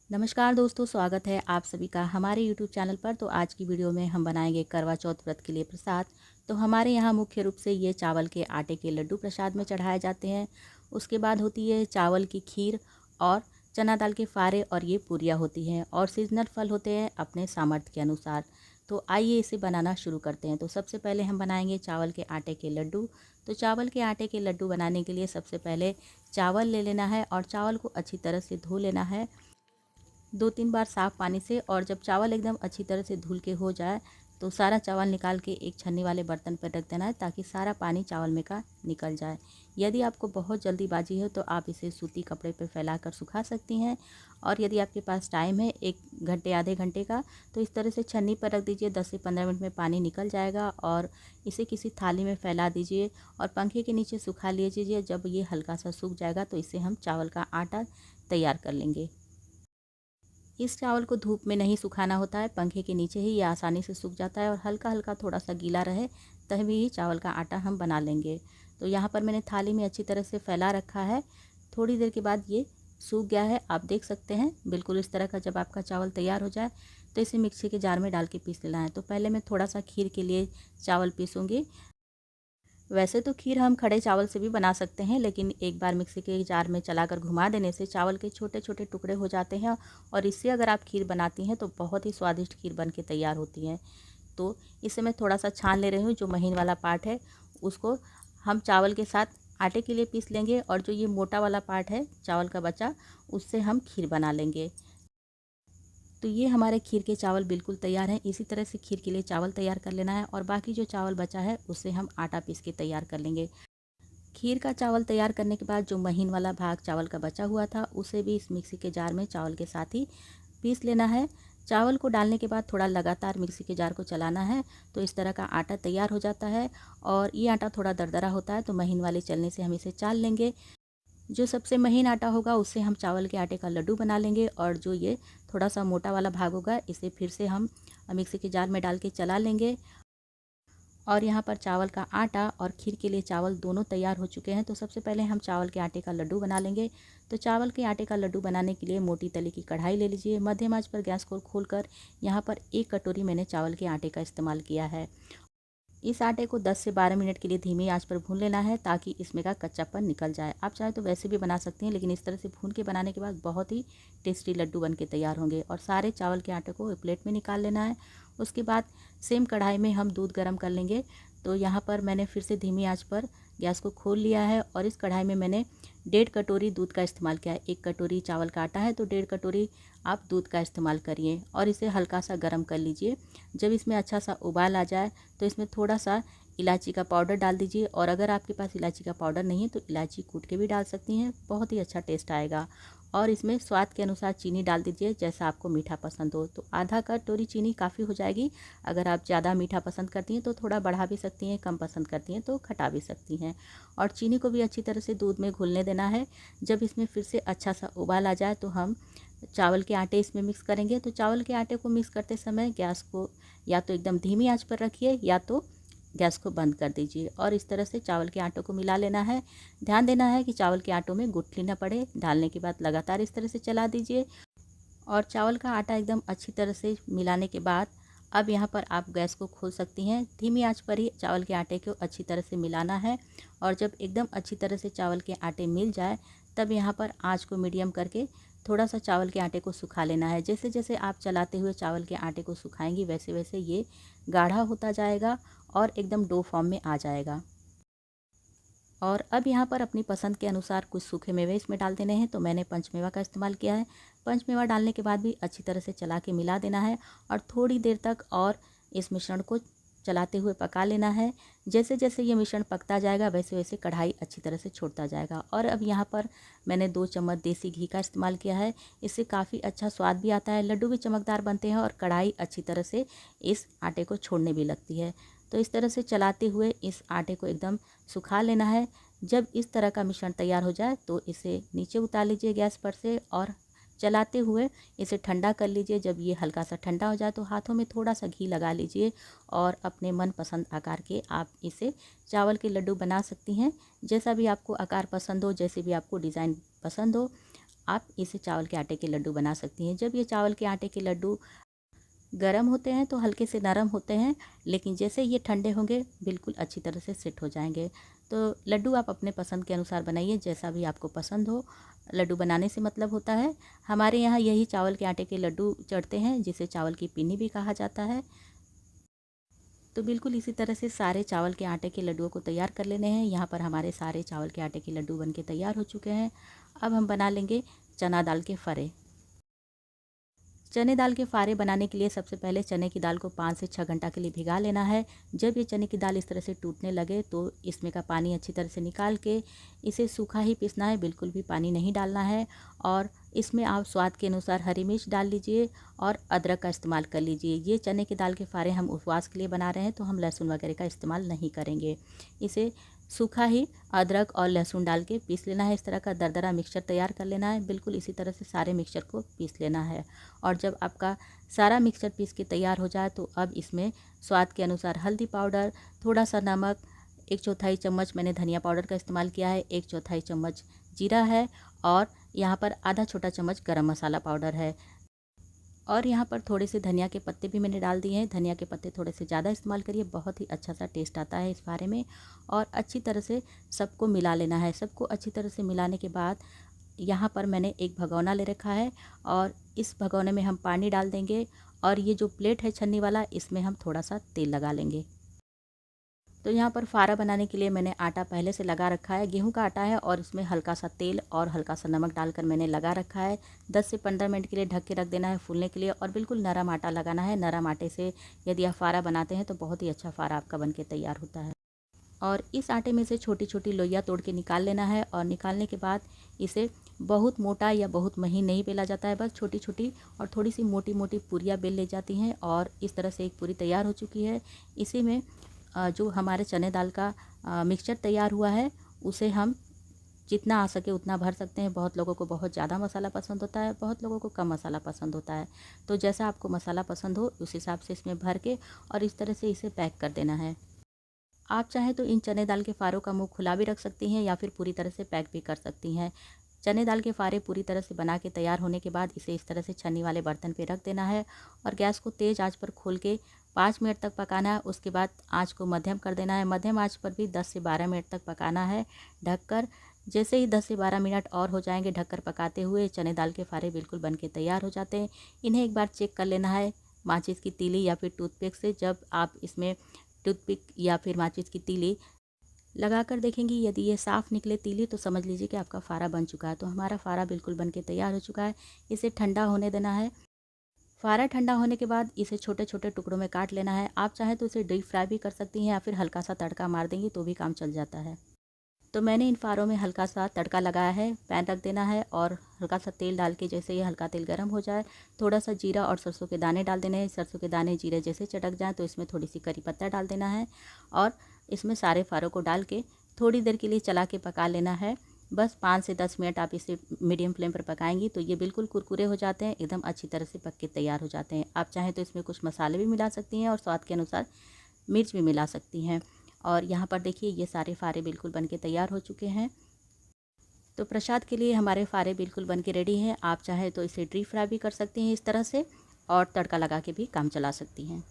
नमस्कार दोस्तों, स्वागत है आप सभी का हमारे यूट्यूब चैनल पर। तो आज की वीडियो में हम बनाएंगे करवा चौथ व्रत के लिए प्रसाद। तो हमारे यहाँ मुख्य रूप से ये चावल के आटे के लड्डू प्रसाद में चढ़ाए जाते हैं। उसके बाद होती है चावल की खीर और चना दाल के फारे, और ये पूरियाँ होती हैं और सीजनल फल होते हैं अपने सामर्थ्य के अनुसार। तो आइए इसे बनाना शुरू करते हैं। तो सबसे पहले हम बनाएंगे चावल के आटे के लड्डू। तो चावल के आटे के लड्डू बनाने के लिए सबसे पहले चावल ले लेना है और चावल को अच्छी तरह से धो लेना है 2-3 बार साफ़ पानी से। और जब चावल एकदम अच्छी तरह से धुल के हो जाए तो सारा चावल निकाल के एक छन्नी वाले बर्तन पर रख देना है, ताकि सारा पानी चावल में का निकल जाए। यदि आपको बहुत जल्दीबाजी है तो आप इसे सूती कपड़े पर फैलाकर सुखा सकती हैं, और यदि आपके पास टाइम है 1 घंटे आधे घंटे का, तो इस तरह से छन्नी पर रख दीजिए। 10 से 15 मिनट में पानी निकल जाएगा और इसे किसी थाली में फैला दीजिए और पंखे के नीचे सुखा लीजिए। जब ये हल्का सा सूख जाएगा तो इसे हम चावल का आटा तैयार कर लेंगे। इस चावल को धूप में नहीं सुखाना होता है, पंखे के नीचे ही ये आसानी से सूख जाता है, और हल्का हल्का थोड़ा सा गीला रहे तभी ही चावल का आटा हम बना लेंगे। तो यहाँ पर मैंने थाली में अच्छी तरह से फैला रखा है। थोड़ी देर के बाद ये सूख गया है, आप देख सकते हैं बिल्कुल इस तरह का। जब आपका चावल तैयार हो जाए तो इसे मिक्सी के जार में डाल के पीस लेना है। तो पहले मैं थोड़ा सा खीर के लिए चावल पीसूँगी। वैसे तो खीर हम खड़े चावल से भी बना सकते हैं, लेकिन एक बार मिक्सी के जार में चलाकर घुमा देने से चावल के छोटे छोटे टुकड़े हो जाते हैं, और इससे अगर आप खीर बनाती हैं तो बहुत ही स्वादिष्ट खीर बन के तैयार होती है। तो इसे मैं थोड़ा सा छान ले रही हूँ। जो महीन वाला पार्ट है उसको हम चावल के साथ आटे के लिए पीस लेंगे, और जो ये मोटा वाला पार्ट है चावल का बचा, उससे हम खीर बना लेंगे। तो ये हमारे खीर के चावल बिल्कुल तैयार हैं। इसी तरह से खीर के लिए चावल तैयार कर लेना है, और बाकी जो चावल बचा है उससे हम आटा पीस के तैयार कर लेंगे। खीर का चावल तैयार करने के बाद जो महीन वाला भाग चावल का बचा हुआ था उसे भी इस मिक्सी के जार में चावल के साथ ही पीस लेना है। चावल को डालने के बाद थोड़ा लगातार मिक्सी के जार को चलाना है, तो इस तरह का आटा तैयार हो जाता है। और ये आटा थोड़ा दरदरा होता है, तो महीन वाले चलने से हम इसे चाल लेंगे। जो सबसे महीन आटा होगा उससे हम चावल के आटे का लड्डू बना लेंगे, और जो ये थोड़ा सा मोटा वाला भाग होगा इसे फिर से हम मिक्सी के जार में डाल के चला लेंगे। और यहाँ पर चावल का आटा और खीर के लिए चावल दोनों तैयार हो चुके हैं। तो सबसे पहले हम चावल के आटे का लड्डू बना लेंगे। तो चावल के आटे का लड्डू बनाने के लिए मोटी तले की कढ़ाई ले लीजिए। मध्यम आंच पर गैस को खोलकर यहाँ पर 1 कटोरी मैंने चावल के आटे का इस्तेमाल किया है। इस आटे को 10 से 12 मिनट के लिए धीमी आंच पर भून लेना है, ताकि इसमें का कच्चापन निकल जाए। आप चाहे तो वैसे भी बना सकते हैं, लेकिन इस तरह से भून के बनाने के बाद बहुत ही टेस्टी लड्डू बन के तैयार होंगे। और सारे चावल के आटे को एक प्लेट में निकाल लेना है। उसके बाद सेम कढ़ाई में हम दूध गर्म कर लेंगे। तो यहाँ पर मैंने फिर से धीमी आंच पर गैस को खोल लिया है, और इस कढ़ाई में मैंने 1.5 कटोरी दूध का इस्तेमाल किया है। 1 कटोरी चावल का आटा है तो 1.5 कटोरी आप दूध का इस्तेमाल करिए, और इसे हल्का सा गर्म कर लीजिए। जब इसमें अच्छा सा उबाल आ जाए तो इसमें थोड़ा सा इलायची का पाउडर डाल दीजिए, और अगर आपके पास इलायची का पाउडर नहीं है तो इलायची कूट के भी डाल सकती हैं, बहुत ही अच्छा टेस्ट आएगा। और इसमें स्वाद के अनुसार चीनी डाल दीजिए, जैसा आपको मीठा पसंद हो। तो आधा कटोरी चीनी काफ़ी हो जाएगी। अगर आप ज़्यादा मीठा पसंद करती हैं तो थोड़ा बढ़ा भी सकती हैं, कम पसंद करती हैं तो घटा भी सकती हैं। और चीनी को भी अच्छी तरह से दूध में घुलने देना है। जब इसमें फिर से अच्छा सा उबाल आ जाए तो हम चावल के आटे इसमें मिक्स करेंगे। तो चावल के आटे को मिक्स करते समय गैस को या तो एकदम धीमी आंच पर रखिए, या तो गैस को बंद कर दीजिए, और इस तरह से चावल के आटों को मिला लेना है। ध्यान देना है कि चावल के आटों में गुठली न पड़े। डालने के बाद लगातार इस तरह से चला दीजिए, और चावल का आटा एकदम अच्छी तरह से मिलाने के बाद अब यहाँ पर आप गैस को खोल सकती हैं। धीमी आंच पर ही चावल के आटे को अच्छी तरह से मिलाना है, और जब एकदम अच्छी तरह से चावल के आटे मिल जाए तब यहाँ पर आंच को मीडियम करके थोड़ा सा चावल के आटे को सुखा लेना है। जैसे जैसे आप चलाते हुए चावल के आटे को सुखाएंगी वैसे वैसे ये गाढ़ा होता जाएगा और एकदम डो फॉर्म में आ जाएगा। और अब यहाँ पर अपनी पसंद के अनुसार कुछ सूखे मेवे इसमें डाल देने हैं। तो मैंने पंचमेवा का इस्तेमाल किया है। पंचमेवा डालने के बाद भी अच्छी तरह से चला के मिला देना है, और थोड़ी देर तक और इस मिश्रण को चलाते हुए पका लेना है। जैसे जैसे ये मिश्रण पकता जाएगा वैसे वैसे कढ़ाई अच्छी तरह से छोड़ता जाएगा। और अब यहाँ पर मैंने 2 चम्मच देसी घी का इस्तेमाल किया है। इससे काफ़ी अच्छा स्वाद भी आता है, लड्डू भी चमकदार बनते हैं, और कढ़ाई अच्छी तरह से इस आटे को छोड़ने भी लगती है। तो इस तरह से चलाते हुए इस आटे को एकदम सुखा लेना है। जब इस तरह का मिश्रण तैयार हो जाए तो इसे नीचे उतार लीजिए गैस पर से, और चलाते हुए इसे ठंडा कर लीजिए। जब ये हल्का सा ठंडा हो जाए तो हाथों में थोड़ा सा घी लगा लीजिए, और अपने मनपसंद आकार के आप इसे चावल के लड्डू बना सकती हैं। जैसा भी आपको आकार पसंद हो, जैसे भी आपको डिज़ाइन पसंद हो, आप इसे चावल के आटे के लड्डू बना सकती हैं। जब ये चावल के आटे के लड्डू गरम होते हैं तो हल्के से नरम होते हैं, लेकिन जैसे ये ठंडे होंगे बिल्कुल अच्छी तरह से सेट हो जाएंगे। तो लड्डू आप अपने पसंद के अनुसार बनाइए, जैसा भी आपको पसंद हो। लड्डू बनाने से मतलब होता है, हमारे यहाँ यही चावल के आटे के लड्डू चढ़ते हैं, जिसे चावल की पिन्नी भी कहा जाता है। तो बिल्कुल इसी तरह से सारे चावल के आटे के लड्डुओं को तैयार कर लेने हैं। यहाँ पर हमारे सारे चावल के आटे के लड्डू बनके तैयार हो चुके हैं। अब हम बना लेंगे चना दाल के फरे। चने दाल के फारे बनाने के लिए सबसे पहले चने की दाल को 5 से 6 घंटा के लिए भिगा लेना है। जब ये चने की दाल इस तरह से टूटने लगे तो इसमें का पानी अच्छी तरह से निकाल के इसे सूखा ही पीसना है, बिल्कुल भी पानी नहीं डालना है। और इसमें आप स्वाद के अनुसार हरी मिर्च डाल लीजिए और अदरक का इस्तेमाल कर लीजिए। ये चने की दाल के फारे हम उपवास के लिए बना रहे हैं, तो हम लहसुन वगैरह का इस्तेमाल नहीं करेंगे। इसे सूखा ही अदरक और लहसुन डाल के पीस लेना है। इस तरह का दरदरा मिक्सचर तैयार कर लेना है। बिल्कुल इसी तरह से सारे मिक्सचर को पीस लेना है। और जब आपका सारा मिक्सचर पीस के तैयार हो जाए तो अब इसमें स्वाद के अनुसार हल्दी पाउडर, थोड़ा सा नमक, 1/4 चम्मच मैंने धनिया पाउडर का इस्तेमाल किया है, 1/4 चम्मच जीरा है और यहाँ पर आधा छोटा चम्मच गरम मसाला पाउडर है। और यहाँ पर थोड़े से धनिया के पत्ते भी मैंने डाल दिए हैं। धनिया के पत्ते थोड़े से ज़्यादा इस्तेमाल करिए, बहुत ही अच्छा सा टेस्ट आता है इस फारे में। और अच्छी तरह से सबको मिला लेना है। सबको अच्छी तरह से मिलाने के बाद यहाँ पर मैंने एक भगोना ले रखा है और इस भगोने में हम पानी डाल देंगे और ये जो प्लेट है छन्नी वाला, इसमें हम थोड़ा सा तेल लगा लेंगे। तो यहाँ पर फारा बनाने के लिए मैंने आटा पहले से लगा रखा है। गेहूं का आटा है और इसमें हल्का सा तेल और हल्का सा नमक डालकर मैंने लगा रखा है। 10 से 15 मिनट के लिए ढक के रख देना है फूलने के लिए और बिल्कुल नरम आटा लगाना है। नरम आटे से यदि आप फारा बनाते हैं तो बहुत ही अच्छा फारा आपका बनके तैयार होता है। और इस आटे में से छोटी छोटी लोइयाँ तोड़ के निकाल लेना है और निकालने के बाद इसे बहुत मोटा या बहुत महीन नहीं बेला जाता है, बस छोटी छोटी और थोड़ी सी मोटी मोटी पूरियाँ बेल ले जाती हैं। और इस तरह से एक पूरी तैयार हो चुकी है। इसी में जो हमारे चने दाल का मिक्सचर तैयार हुआ है उसे हम जितना आ सके उतना भर सकते हैं। बहुत लोगों को बहुत ज़्यादा मसाला पसंद होता है, बहुत लोगों को कम मसाला पसंद होता है। तो जैसा आपको मसाला पसंद हो उस हिसाब से इसमें भर के और इस तरह से इसे पैक कर देना है। आप चाहें तो इन चने दाल के फारों का मुंह खुला भी रख सकती हैं या फिर पूरी तरह से पैक भी कर सकती हैं। चने दाल के फारे पूरी तरह से बना के तैयार होने के बाद इसे इस तरह से छन्नी वाले बर्तन पे रख देना है और गैस को तेज़ आंच पर खोल के 5 मिनट तक पकाना है। उसके बाद आंच को मध्यम कर देना है। मध्यम आंच पर भी 10 से 12 मिनट तक पकाना है ढककर। जैसे ही 10 से 12 मिनट और हो जाएंगे ढककर पकाते हुए, चने दाल के फारे बिल्कुल बन के तैयार हो जाते हैं। इन्हें एक बार चेक कर लेना है माचिस की तीली या फिर टूथपिक से। जब आप इसमें टूथपिक या फिर माचिस की तीली लगाकर देखेंगी, यदि ये साफ़ निकले तीली तो समझ लीजिए कि आपका फारा बन चुका है। तो हमारा फारा बिल्कुल बन के तैयार हो चुका है। इसे ठंडा होने देना है। फारा ठंडा होने के बाद इसे छोटे छोटे टुकड़ों में काट लेना है। आप चाहें तो इसे डीप फ्राई भी कर सकती हैं या फिर हल्का सा तड़का मार देंगी तो भी काम चल जाता है। तो मैंने इन फारों में हल्का सा तड़का लगाया है। पैन रख देना है और हल्का सा तेल डाल के जैसे ये हल्का तेल गर्म हो जाए, थोड़ा सा जीरा और सरसों के दाने डाल देने हैं। सरसों के दाने जीरे जैसे चटक जाएँ तो इसमें थोड़ी सी करी पत्ता डाल देना है और इसमें सारे फारों को डाल के थोड़ी देर के लिए चला के पका लेना है। बस 5 से 10 मिनट आप इसे मीडियम फ्लेम पर पकाएंगी तो ये बिल्कुल कुरकुरे हो जाते हैं, एकदम अच्छी तरह से पक के तैयार हो जाते हैं। आप चाहें तो इसमें कुछ मसाले भी मिला सकती हैं और स्वाद के अनुसार मिर्च भी मिला सकती हैं। और यहाँ पर देखिए ये सारे फारे बिल्कुल बन के तैयार हो चुके हैं। तो प्रसाद के लिए हमारे फारे बिल्कुल बन के रेडी हैं। आप चाहे तो इसे डीप फ्राई भी कर सकती हैं इस तरह से और तड़का लगा के भी काम चला सकती हैं।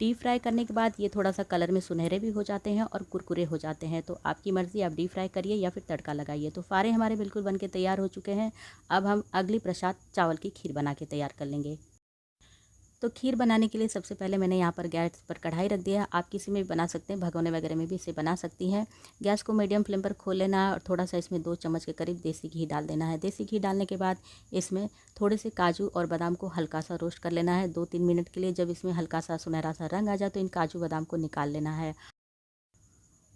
डीप फ्राई करने के बाद ये थोड़ा सा कलर में सुनहरे भी हो जाते हैं और कुरकुरे हो जाते हैं। तो आपकी मर्ज़ी, आप डीप फ्राई करिए या फिर तड़का लगाइए। तो फारे हमारे बिल्कुल बन के तैयार हो चुके हैं। अब हम अगली प्रसाद चावल की खीर बना के तैयार कर लेंगे। तो खीर बनाने के लिए सबसे पहले मैंने यहाँ पर गैस पर कढ़ाई रख दिया है। आप किसी में भी बना सकते हैं, भगोने वगैरह में भी इसे बना सकती हैं। गैस को मीडियम फ्लेम पर खोल लेना है और थोड़ा सा इसमें 2 चम्मच के करीब देसी घी डाल देना है। देसी घी डालने के बाद इसमें थोड़े से काजू और बादाम को हल्का सा रोस्ट कर लेना है 2-3 मिनट के लिए। जब इसमें हल्का सा सुनहरा सा रंग आ जाए तो इन काजू बादाम को निकाल लेना है।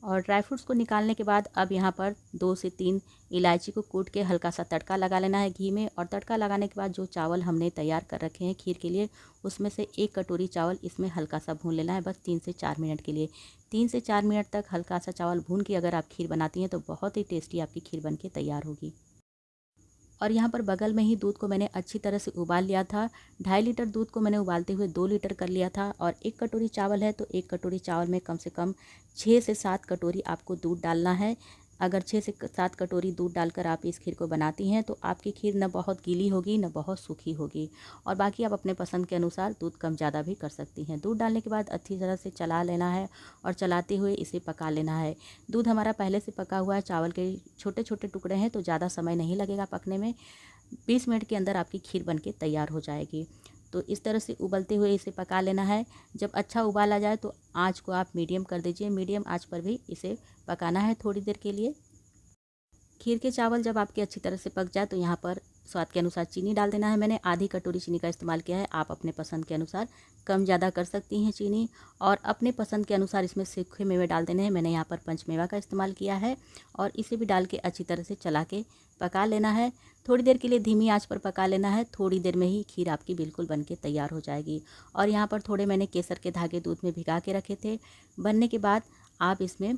और ड्राई फ्रूट्स को निकालने के बाद अब यहाँ पर 2 से 3 इलायची को कूट के हल्का सा तड़का लगा लेना है घी में। और तड़का लगाने के बाद जो चावल हमने तैयार कर रखे हैं खीर के लिए, उसमें से 1 कटोरी चावल इसमें हल्का सा भून लेना है, बस 3 से 4 मिनट के लिए। 3 से 4 मिनट तक हल्का सा चावल भून के अगर आप खीर बनाती हैं तो बहुत ही टेस्टी आपकी खीर बन के तैयार होगी। और यहाँ पर बगल में ही दूध को मैंने अच्छी तरह से उबाल लिया था। 2.5 लीटर दूध को मैंने उबालते हुए 2 लीटर कर लिया था। और 1 कटोरी चावल है तो 1 कटोरी चावल में कम से कम 6 से 7 कटोरी आपको दूध डालना है। अगर 6 से 7 कटोरी दूध डालकर आप इस खीर को बनाती हैं तो आपकी खीर न बहुत गीली होगी न बहुत सूखी होगी। और बाकी आप अपने पसंद के अनुसार दूध कम ज़्यादा भी कर सकती हैं। दूध डालने के बाद अच्छी तरह से चला लेना है और चलाते हुए इसे पका लेना है। दूध हमारा पहले से पका हुआ है, चावल के छोटे छोटे टुकड़े हैं तो ज़्यादा समय नहीं लगेगा पकने में। 20 मिनट के अंदर आपकी खीर बनके तैयार हो जाएगी। तो इस तरह से उबलते हुए इसे पका लेना है। जब अच्छा उबाल आ जाए तो आँच को आप मीडियम कर दीजिए। मीडियम आँच पर भी इसे पकाना है थोड़ी देर के लिए। खीर के चावल जब आपके अच्छी तरह से पक जाए तो यहाँ पर स्वाद के अनुसार चीनी डाल देना है। मैंने आधी कटोरी चीनी का इस्तेमाल किया है। आप अपने पसंद के अनुसार कम ज़्यादा कर सकती हैं चीनी, और अपने पसंद के अनुसार इसमें सूखे मेवे डाल देने हैं। मैंने यहाँ पर पंचमेवा का इस्तेमाल किया है और इसे भी डाल के अच्छी तरह से चला के पका लेना है। थोड़ी देर के लिए धीमी आंच पर पका लेना है। थोड़ी देर में ही खीर आपकी बिल्कुल बन के तैयार हो जाएगी। और यहाँ पर थोड़े मैंने केसर के धागे दूध में भिगा के रखे थे। बनने के बाद आप इसमें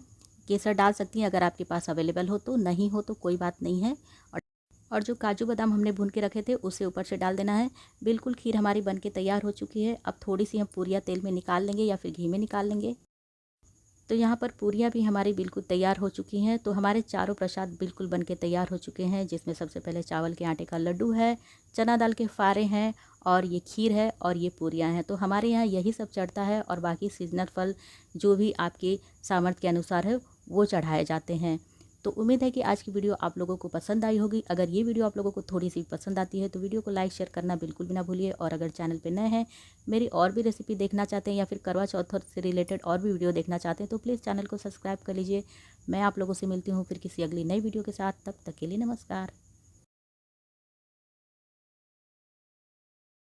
केसर डाल सकती हैं अगर आपके पास अवेलेबल हो तो, नहीं हो तो कोई बात नहीं है। और जो काजू बादाम हमने भून के रखे थे उसे ऊपर से डाल देना है। बिल्कुल खीर हमारी बनके तैयार हो चुकी है। अब थोड़ी सी हम पूरियाँ तेल में निकाल लेंगे या फिर घी में निकाल लेंगे। तो यहाँ पर पूरियाँ भी हमारी बिल्कुल तैयार हो चुकी हैं। तो हमारे चारों प्रसाद बिल्कुल बनके तैयार हो चुके हैं, जिसमें सबसे पहले चावल के आटे का लड्डू है, चना दाल के फारे हैं, और ये खीर है, और ये पूरियाँ हैं। तो हमारे यहाँ यही सब चढ़ता है, और बाकी सीजनल फल जो भी आपके सामर्थ्य के अनुसार है वो चढ़ाए जाते हैं। तो उम्मीद है कि आज की वीडियो आप लोगों को पसंद आई होगी। अगर ये वीडियो आप लोगों को थोड़ी सी पसंद आती है तो वीडियो को लाइक शेयर करना बिल्कुल भी ना भूलिए। और अगर चैनल पे नए हैं, मेरी और भी रेसिपी देखना चाहते हैं या फिर करवा चौथ से रिलेटेड और भी वीडियो देखना चाहते हैं तो प्लीज़ चैनल को सब्सक्राइब कर लीजिए। मैं आप लोगों से मिलती हूँ फिर किसी अगली नई वीडियो के साथ। तब तक के लिए नमस्कार।